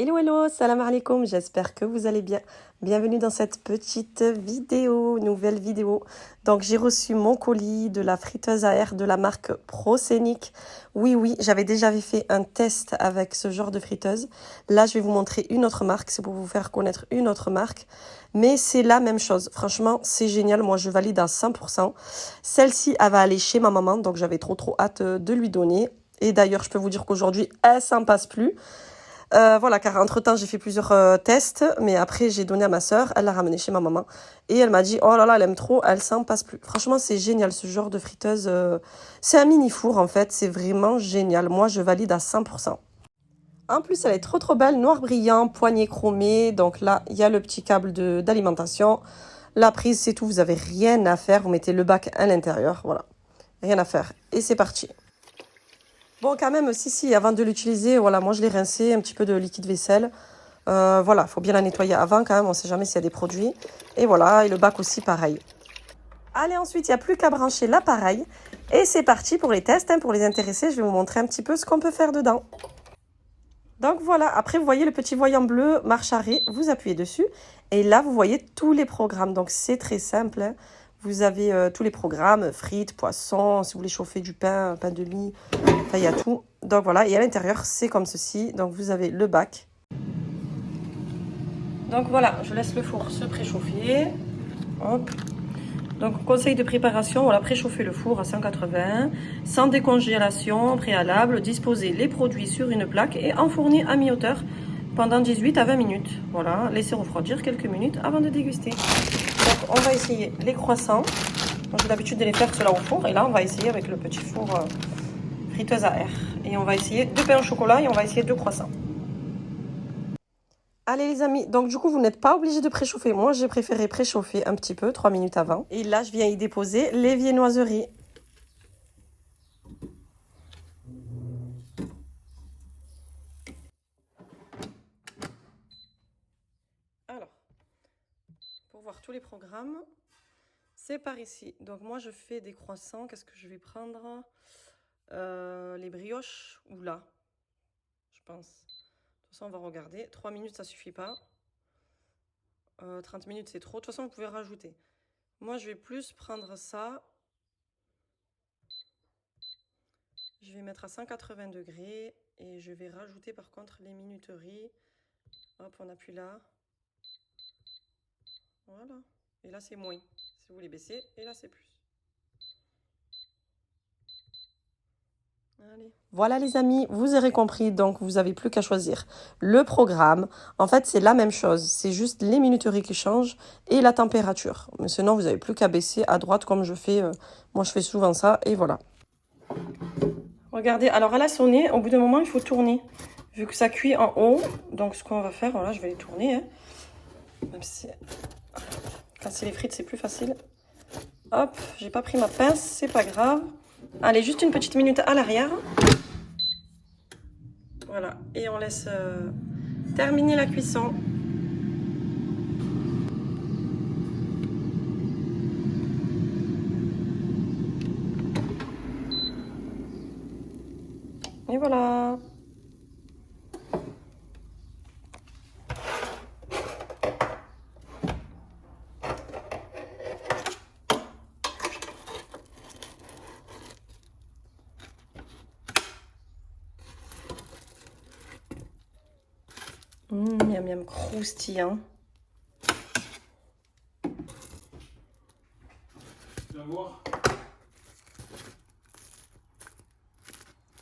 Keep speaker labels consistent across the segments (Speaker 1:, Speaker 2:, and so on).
Speaker 1: Hello, hello, salam alaikum, j'espère que vous allez bien. Bienvenue dans cette petite vidéo, nouvelle vidéo. Donc j'ai reçu mon colis de la friteuse à air de la marque Proscenic. Oui, j'avais déjà fait un test avec ce genre de friteuse. Là, je vais vous montrer une autre marque, c'est pour vous faire connaître une autre marque. Mais c'est la même chose, franchement, c'est génial, moi je valide à 100%. Celle-ci, elle va aller chez ma maman, donc j'avais trop hâte de lui donner. Et d'ailleurs, je peux vous dire qu'aujourd'hui, elle s'en passe plus. Voilà, car entre-temps, j'ai fait plusieurs tests, mais après, j'ai donné à ma sœur, elle l'a ramené chez ma maman, et elle m'a dit, oh là là, elle aime trop, elle s'en passe plus. Franchement, c'est génial, ce genre de friteuse. C'est un mini-four, en fait, c'est vraiment génial. Moi, je valide à 100%. En plus, elle est trop belle, noir brillant, poignée chromée. Donc là, il y a le petit câble d'alimentation. La prise, c'est tout, vous avez rien à faire. Vous mettez le bac à l'intérieur, voilà. Rien à faire. Et c'est parti. Bon, quand même, si, avant de l'utiliser, voilà, moi je l'ai rincé, un petit peu de liquide vaisselle. Voilà, il faut bien la nettoyer avant quand même, on ne sait jamais s'il y a des produits. Et voilà, et le bac aussi, pareil. Allez, ensuite, il n'y a plus qu'à brancher l'appareil. Et c'est parti pour les tests, hein, pour les intéressés. Je vais vous montrer un petit peu ce qu'on peut faire dedans. Donc voilà, après vous voyez le petit voyant bleu marche arrêt, vous appuyez dessus. Et là, vous voyez tous les programmes. Donc c'est très simple, hein. Vous avez tous les programmes, frites, poissons, si vous voulez chauffer du pain, pain de mie, enfin il y a tout. Donc voilà, et à l'intérieur, c'est comme ceci. Donc vous avez le bac. Donc voilà, je laisse le four se préchauffer. Hop. Donc conseil de préparation, voilà, préchauffer le four à 180, sans décongélation préalable, disposer les produits sur une plaque et enfourner à mi-hauteur pendant 18 à 20 minutes. Voilà, laisser refroidir quelques minutes avant de déguster. Donc on va essayer les croissants. J'ai l'habitude de les faire cela au four et là on va essayer avec le petit four friteuse à air. Et on va essayer 2 pains au chocolat et on va essayer 2 croissants. Allez les amis, donc du coup vous n'êtes pas obligé de préchauffer. Moi j'ai préféré préchauffer un petit peu, 3 minutes avant. Et là je viens y déposer les viennoiseries. Alors, pour voir tous les programmes, c'est par ici. Donc moi je fais des croissants, qu'est-ce que je vais prendre les brioches ou là, je pense. De toute façon on va regarder, 3 minutes ça suffit pas. 30 minutes c'est trop, de toute façon vous pouvez rajouter. Moi je vais plus prendre ça. Je vais mettre à 180 degrés et je vais rajouter par contre les minuteries. Hop, on appuie là. Voilà. Et là c'est moins. Si vous voulez baisser, et là c'est plus. Allez. Voilà les amis, vous aurez compris, donc vous n'avez plus qu'à choisir le programme. En fait, c'est la même chose, c'est juste les minuteries qui changent et la température. Mais sinon, vous n'avez plus qu'à baisser à droite comme je fais. Moi, je fais souvent ça et voilà. Regardez, alors elle a sonné, au bout d'un moment, il faut tourner. Vu que ça cuit en haut, donc ce qu'on va faire, voilà, je vais les tourner. Hein. Même si casser les frites, c'est plus facile. Hop, j'ai pas pris ma pince, c'est pas grave. Allez, juste une petite minute à l'arrière. Voilà, et on laisse terminer la cuisson. Et voilà. Miam miam croustillant. Viens voir.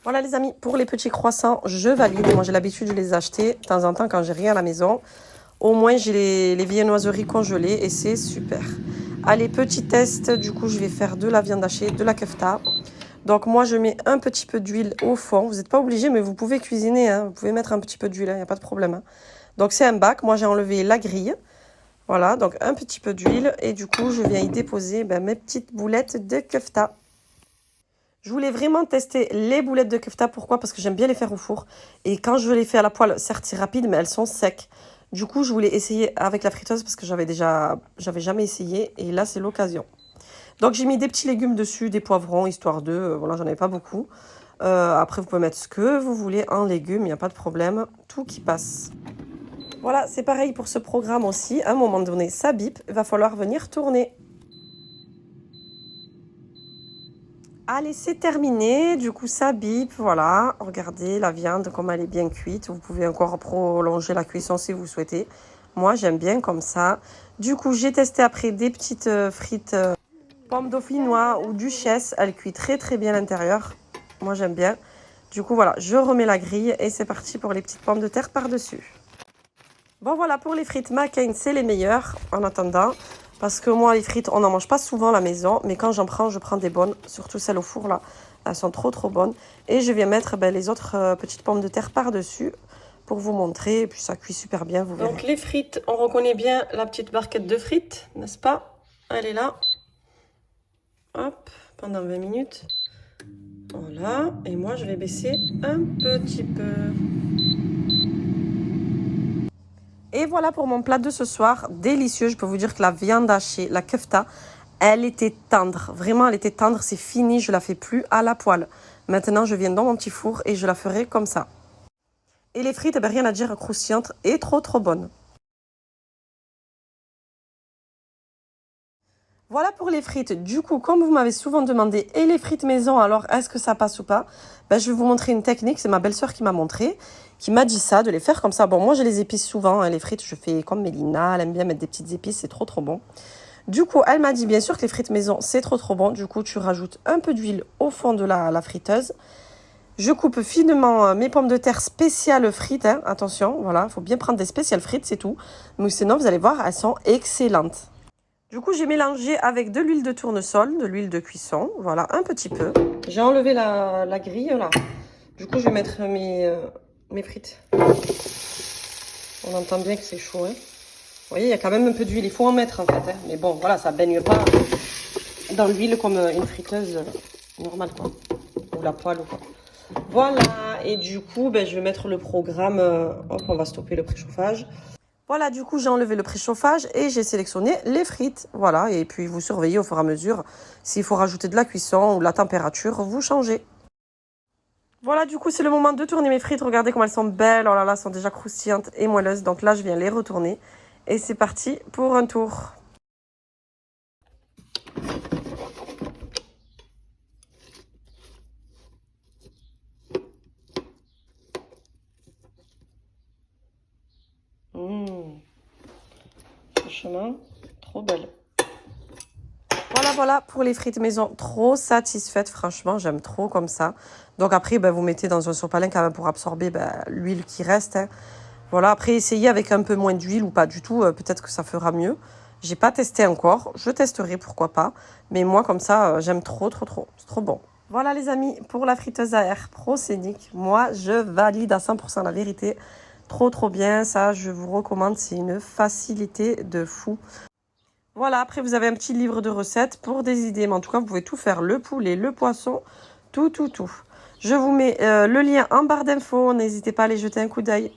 Speaker 1: Voilà les amis, pour les petits croissants, je valide. Moi j'ai l'habitude de les acheter de temps en temps quand j'ai rien à la maison. Au moins j'ai les viennoiseries congelées et c'est super. Allez, petit test, du coup je vais faire de la viande hachée, de la kefta. Donc moi je mets un petit peu d'huile au fond. Vous n'êtes pas obligé mais vous pouvez cuisiner, hein. Vous pouvez mettre un petit peu d'huile, il n'y a pas de problème. Hein. Donc c'est un bac, moi j'ai enlevé la grille. Voilà, donc un petit peu d'huile et du coup je viens y déposer mes petites boulettes de kefta. Je voulais vraiment tester les boulettes de kefta. Pourquoi? Parce que j'aime bien les faire au four. Et quand je les fais à la poêle, certes c'est rapide, mais elles sont secs. Du coup, je voulais essayer avec la friteuse parce que j'avais jamais essayé. Et là, c'est l'occasion. Donc, j'ai mis des petits légumes dessus, des poivrons, histoire de... voilà, j'en avais pas beaucoup. Après, vous pouvez mettre ce que vous voulez en légumes, il n'y a pas de problème, tout qui passe. Voilà, c'est pareil pour ce programme aussi. À un moment donné, ça bip, il va falloir venir tourner. Allez, c'est terminé. Du coup, ça bip. Voilà. Regardez la viande, comme elle est bien cuite. Vous pouvez encore prolonger la cuisson si vous souhaitez. Moi, j'aime bien comme ça. Du coup, j'ai testé après des petites frites pommes dauphinois ou duchesse. Elle cuit très très bien à l'intérieur. Moi, j'aime bien. Du coup, voilà, je remets la grille et c'est parti pour les petites pommes de terre par-dessus. Bon, voilà, pour les frites McCain, c'est les meilleures en attendant. Parce que moi, les frites, on n'en mange pas souvent à la maison. Mais quand j'en prends, je prends des bonnes. Surtout celles au four, là. Elles sont trop, trop bonnes. Et je viens mettre les autres petites pommes de terre par-dessus pour vous montrer. Et puis, ça cuit super bien, vous verrez. Donc, les frites, on reconnaît bien la petite barquette de frites, n'est-ce pas? Elle est là. Hop, pendant 20 minutes. Voilà. Et moi, je vais baisser un petit peu. Et voilà pour mon plat de ce soir, délicieux. Je peux vous dire que la viande hachée, la kefta, elle était tendre. Vraiment, elle était tendre, c'est fini, je la fais plus à la poêle. Maintenant, je viens dans mon petit four et je la ferai comme ça. Et les frites, rien à dire, croustillantes et trop trop bonnes. Voilà pour les frites. Du coup, comme vous m'avez souvent demandé, et les frites maison, alors est-ce que ça passe ou pas? Je vais vous montrer une technique, c'est ma belle-sœur qui m'a montré, qui m'a dit ça, de les faire comme ça. Bon, moi, je les épice souvent, hein, les frites, je fais comme Mélina, elle aime bien mettre des petites épices, c'est trop trop bon. Du coup, elle m'a dit bien sûr que les frites maison, c'est trop trop bon. Du coup, tu rajoutes un peu d'huile au fond de la friteuse. Je coupe finement mes pommes de terre spéciales frites, hein, attention, voilà, il faut bien prendre des spéciales frites, c'est tout. Mais sinon, vous allez voir, elles sont excellentes. Du coup, j'ai mélangé avec de l'huile de tournesol, de l'huile de cuisson, voilà, un petit peu. J'ai enlevé la grille, là. Du coup, je vais mettre mes frites. On entend bien que c'est chaud, hein. Vous voyez, il y a quand même un peu d'huile, il faut en mettre, en fait. Hein. Mais bon, voilà, ça baigne pas dans l'huile comme une friteuse normale, quoi. Ou la poêle, ou quoi. Voilà, et du coup, je vais mettre le programme. Hop, on va stopper le préchauffage. Voilà, du coup, j'ai enlevé le préchauffage et j'ai sélectionné les frites. Voilà, et puis vous surveillez au fur et à mesure. S'il faut rajouter de la cuisson ou de la température, vous changez. Voilà, du coup, c'est le moment de tourner mes frites. Regardez comme elles sont belles. Oh là là, elles sont déjà croustillantes et moelleuses. Donc là, je viens les retourner. Et c'est parti pour un tour. Franchement, trop belle. Voilà pour les frites maison. Trop satisfaite, franchement, j'aime trop comme ça. Donc après, vous mettez dans un sopalin quand même pour absorber l'huile qui reste. Hein. Voilà, après, essayez avec un peu moins d'huile ou pas du tout. Peut-être que ça fera mieux. J'ai pas testé encore. Je testerai, pourquoi pas. Mais moi, comme ça, j'aime trop, trop, trop. C'est trop bon. Voilà, les amis, pour la friteuse à air Proscenic. Moi, je valide à 100% la vérité. Trop, trop bien. Ça, je vous recommande. C'est une facilité de fou. Voilà, après, vous avez un petit livre de recettes pour des idées. Mais en tout cas, vous pouvez tout faire. Le poulet, le poisson, tout, tout, tout. Je vous mets le lien en barre d'infos. N'hésitez pas à aller jeter un coup d'œil.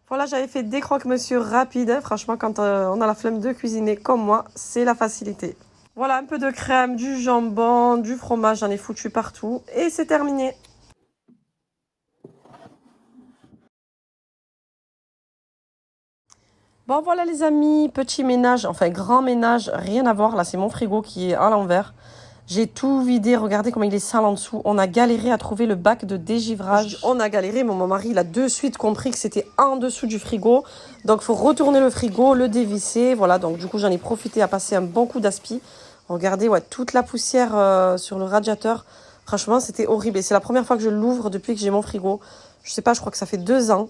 Speaker 1: Voilà, j'avais fait des croque-monsieur rapides. Hein. Franchement, quand on a la flemme de cuisiner comme moi, c'est la facilité. Voilà, un peu de crème, du jambon, du fromage. J'en ai foutu partout. Et c'est terminé. Bon, voilà les amis, petit ménage, enfin grand ménage, rien à voir. Là, c'est mon frigo qui est à l'envers. J'ai tout vidé, regardez comment il est sale en dessous. On a galéré à trouver le bac de dégivrage. On a galéré, mais mon mari, il a de suite compris que c'était en dessous du frigo. Donc, il faut retourner le frigo, le dévisser. Voilà, donc du coup, j'en ai profité à passer un bon coup d'aspi. Regardez, ouais, toute la poussière sur le radiateur. Franchement, c'était horrible. Et c'est la première fois que je l'ouvre depuis que j'ai mon frigo. Je sais pas, je crois que ça fait 2 ans.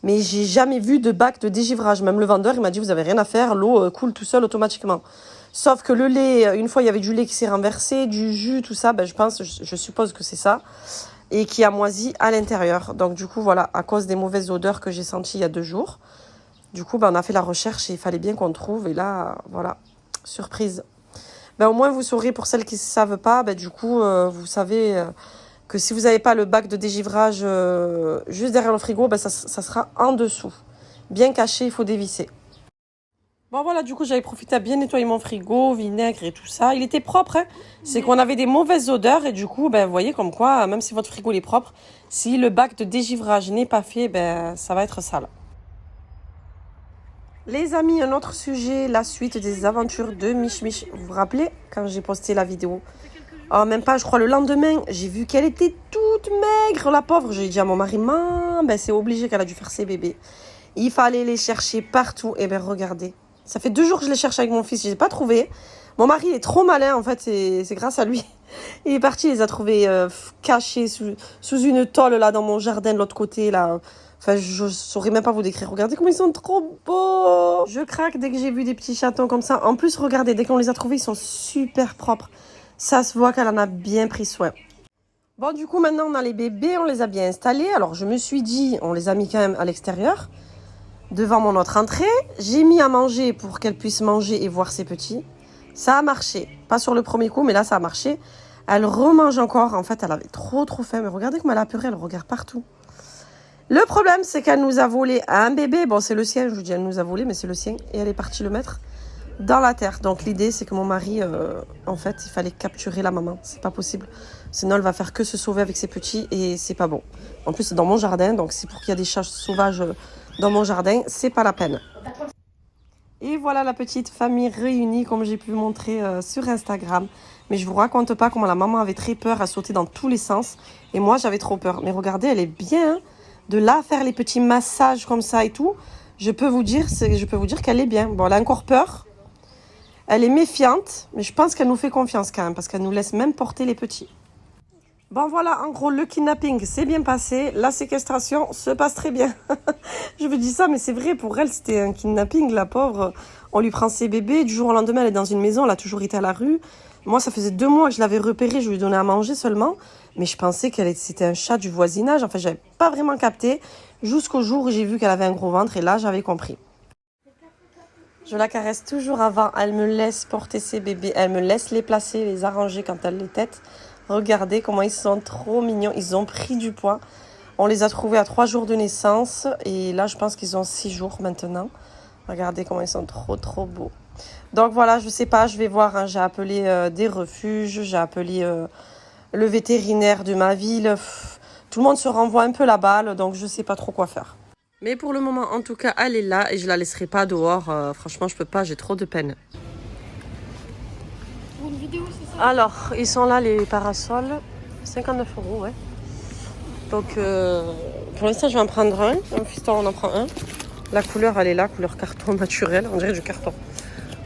Speaker 1: Mais j'ai jamais vu de bac de dégivrage. Même le vendeur, il m'a dit, vous avez rien à faire, l'eau coule tout seul automatiquement. Sauf que le lait, une fois, il y avait du lait qui s'est renversé, du jus, tout ça, je suppose que c'est ça. Et qui a moisi à l'intérieur. Donc du coup, voilà, à cause des mauvaises odeurs que j'ai senties il y a 2 jours. Du coup, on a fait la recherche et il fallait bien qu'on trouve. Et là, voilà, surprise. Au moins, vous saurez, pour celles qui ne savent pas, du coup, vous savez... que si vous n'avez pas le bac de dégivrage juste derrière le frigo, ça sera en dessous. Bien caché, il faut dévisser. Bon voilà, du coup j'avais profité à bien nettoyer mon frigo, vinaigre et tout ça. Il était propre, hein. C'est qu'on avait des mauvaises odeurs et du coup, ben, vous voyez comme quoi, même si votre frigo il est propre, si le bac de dégivrage n'est pas fait, ben, ça va être sale. Les amis, un autre sujet, la suite des aventures de Mich Mich. Vous vous rappelez quand j'ai posté la vidéo? Oh, même pas, je crois le lendemain, j'ai vu qu'elle était toute maigre, la pauvre. J'ai dit à mon mari, ben, c'est obligé qu'elle a dû faire ses bébés. Il fallait les chercher partout. Et ben regardez, ça fait 2 jours que je les cherche avec mon fils, je les ai pas trouvés. Mon mari est trop malin, en fait, c'est grâce à lui. Il est parti, il les a trouvés cachés sous une tôle, là, dans mon jardin, de l'autre côté, là. Enfin, je saurais même pas vous décrire. Regardez comme ils sont trop beaux. Je craque dès que j'ai vu des petits chatons comme ça. En plus, regardez, dès qu'on les a trouvés, ils sont super propres. Ça se voit qu'elle en a bien pris soin. Bon, du coup, maintenant, on a les bébés, on les a bien installés. Alors, je me suis dit, on les a mis quand même à l'extérieur, devant mon autre entrée. J'ai mis à manger pour qu'elle puisse manger et voir ses petits. Ça a marché. Pas sur le premier coup, mais là, ça a marché. Elle remange encore. En fait, elle avait trop faim. Mais regardez comme elle a pleuré, elle regarde partout. Le problème, c'est qu'elle nous a volé un bébé. Bon, c'est le sien, je vous dis, elle nous a volé, mais c'est le sien. Et elle est partie le mettre dans la terre. Donc, l'idée, c'est que mon mari, en fait, il fallait capturer la maman. C'est pas possible. Sinon, elle va faire que se sauver avec ses petits et c'est pas bon. En plus, c'est dans mon jardin. Donc, c'est pour qu'il y a des chats sauvages dans mon jardin. C'est pas la peine. Et voilà la petite famille réunie, comme j'ai pu montrer sur Instagram. Mais je vous raconte pas comment la maman avait très peur à sauter dans tous les sens. Et moi, j'avais trop peur. Mais regardez, elle est bien. De là faire les petits massages comme ça et tout, je peux vous dire qu'elle est bien. Bon, elle a encore peur. Elle est méfiante, mais je pense qu'elle nous fait confiance quand même, parce qu'elle nous laisse même porter les petits. Bon voilà, en gros, le kidnapping s'est bien passé. La séquestration se passe très bien. Je vous dis ça, mais c'est vrai, pour elle, c'était un kidnapping, la pauvre. On lui prend ses bébés, du jour au lendemain, elle est dans une maison, elle a toujours été à la rue. Moi, ça faisait 2 mois que je l'avais repérée, je lui donnais à manger seulement. Mais je pensais c'était un chat du voisinage. Enfin, j'avais pas vraiment capté. Jusqu'au jour où j'ai vu qu'elle avait un gros ventre et là, j'avais compris. Je la caresse toujours avant. Elle me laisse porter ses bébés. Elle me laisse les placer, les arranger quand elle les tète. Regardez comment ils sont trop mignons. Ils ont pris du poids. On les a trouvés à 3 jours de naissance. Et là, je pense qu'ils ont 6 jours maintenant. Regardez comment ils sont trop beaux. Donc voilà, je sais pas, je vais voir. Hein, j'ai appelé des refuges. J'ai appelé le vétérinaire de ma ville. Tout le monde se renvoie un peu la balle. Donc je sais pas trop quoi faire. Mais pour le moment, en tout cas, elle est là. Et je la laisserai pas dehors. Franchement, je peux pas. J'ai trop de peine.
Speaker 2: Pour une vidéo, c'est ça?
Speaker 1: Alors, ils sont là, les parasols. 59 €, ouais. Donc, pour l'instant, je vais en prendre un. Un fiston, on en prend un. La couleur, elle est là, couleur carton naturel. On dirait du carton.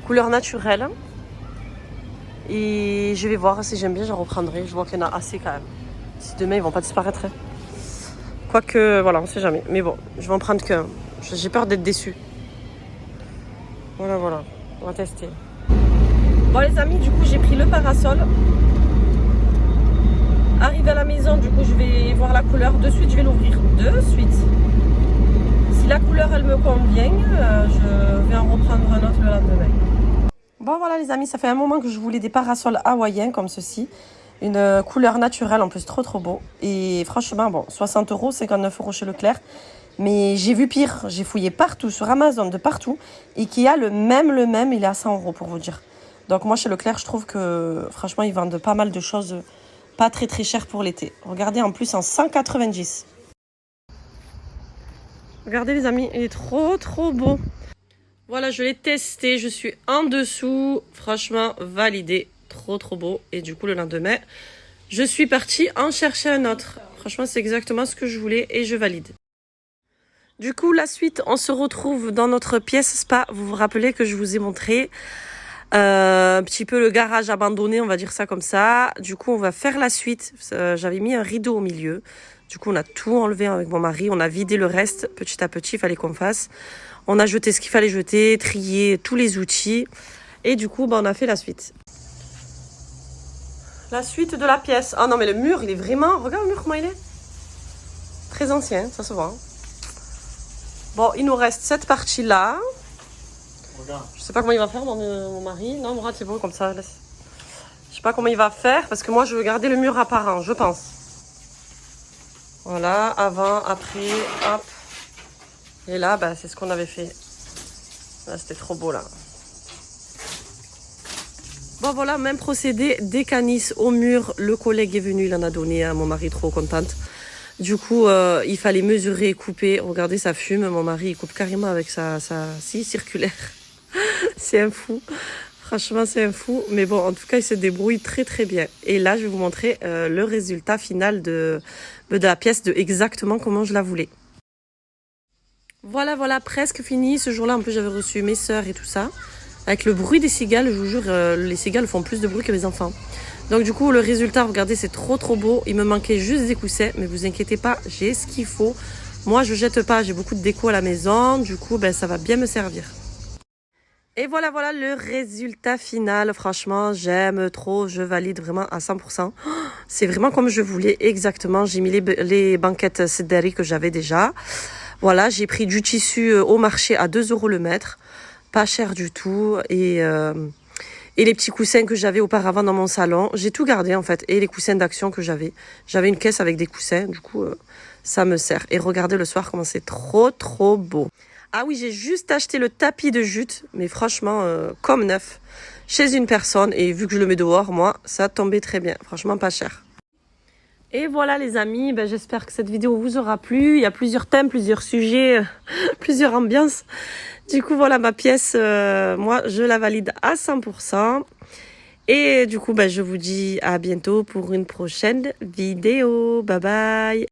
Speaker 1: Couleur naturelle. Et je vais voir si j'aime bien, j'en reprendrai. Je vois qu'il y en a assez quand même. Si demain, ils vont pas disparaître. Hein. Quoique, voilà, on sait jamais. Mais bon, je vais en prendre qu'un. J'ai peur d'être déçue. Voilà. On va tester. Bon, les amis, du coup, j'ai pris le parasol. Arrivé à la maison, du coup, je vais voir la couleur. De suite, je vais l'ouvrir. De suite. Si la couleur, elle me convient, je vais en reprendre un autre le lendemain. Bon, voilà, les amis, ça fait un moment que je voulais des parasols hawaïens comme ceci. Une couleur naturelle, en plus, trop beau. Et franchement, bon, 60 €, 59 € chez Leclerc. Mais j'ai vu pire. J'ai fouillé partout, sur Amazon, de partout. Ikea, le même, il est à 100 € pour vous dire. Donc moi, chez Leclerc, je trouve que, franchement, ils vendent pas mal de choses pas très chères pour l'été. Regardez, en plus, en 190. Regardez, les amis, il est trop beau. Voilà, je l'ai testé. Je suis en dessous. Franchement, validé. Trop beau. Et du coup, le lendemain, je suis partie en chercher un autre. Franchement, c'est exactement ce que je voulais et je valide. Du coup, la suite, on se retrouve dans notre pièce spa. Vous vous rappelez que je vous ai montré un petit peu le garage abandonné, on va dire ça comme ça. Du coup, on va faire la suite. J'avais mis un rideau au milieu. Du coup, on a tout enlevé avec mon mari. On a vidé le reste petit à petit. Il fallait qu'on fasse. On a jeté ce qu'il fallait jeter, trié tous les outils. Et du coup, on a fait la suite. La suite de la pièce. Ah non, mais le mur, il est vraiment... Regarde le mur, comment il est. Très ancien, ça se voit. Bon, il nous reste cette partie-là. Je sais pas comment il va faire, mon mari. Non, Mourad, c'est bon comme ça. Laisse. Je sais pas comment il va faire, parce que moi, je veux garder le mur apparent, je pense. Voilà, avant, après, hop. Et là, c'est ce qu'on avait fait. Là, c'était trop beau là. Bon voilà, même procédé, des canisses au mur. Le collègue est venu, il en a donné à mon mari, trop contente. Du coup, il fallait mesurer, couper. Regardez, ça fume. Mon mari, il coupe carrément avec sa scie circulaire. C'est un fou. Franchement, c'est un fou. Mais bon, en tout cas, il se débrouille très très bien. Et là, je vais vous montrer le résultat final de la pièce, de exactement comment je la voulais. Voilà, voilà, presque fini. Ce jour-là, en plus, j'avais reçu mes sœurs et tout ça. Avec le bruit des cigales, je vous jure, les cigales font plus de bruit que les enfants. Donc du coup, le résultat, regardez, c'est trop trop beau. Il me manquait juste des coussins, mais vous inquiétez pas, j'ai ce qu'il faut. Moi, je jette pas, j'ai beaucoup de déco à la maison. Du coup, ben, ça va bien me servir. Et voilà, voilà le résultat final. Franchement, j'aime trop, je valide vraiment à 100%. C'est vraiment comme je voulais, exactement. J'ai mis les banquettes Sedari que j'avais déjà. Voilà, j'ai pris du tissu au marché à 2 € le mètre. Pas cher du tout. Et les petits coussins que j'avais auparavant dans mon salon, j'ai tout gardé en fait. Et les coussins d'action que j'avais. J'avais une caisse avec des coussins, du coup, ça me sert. Et regardez le soir comment c'est trop, trop beau. Ah oui, j'ai juste acheté le tapis de jute, mais franchement, comme neuf, chez une personne. Et vu que je le mets dehors, moi, ça tombait très bien. Franchement, pas cher. Et voilà les amis, ben, j'espère que cette vidéo vous aura plu. Il y a plusieurs thèmes, plusieurs sujets, plusieurs ambiances. Du coup, voilà ma pièce, moi je la valide à 100%. Et du coup, ben, je vous dis à bientôt pour une prochaine vidéo. Bye bye.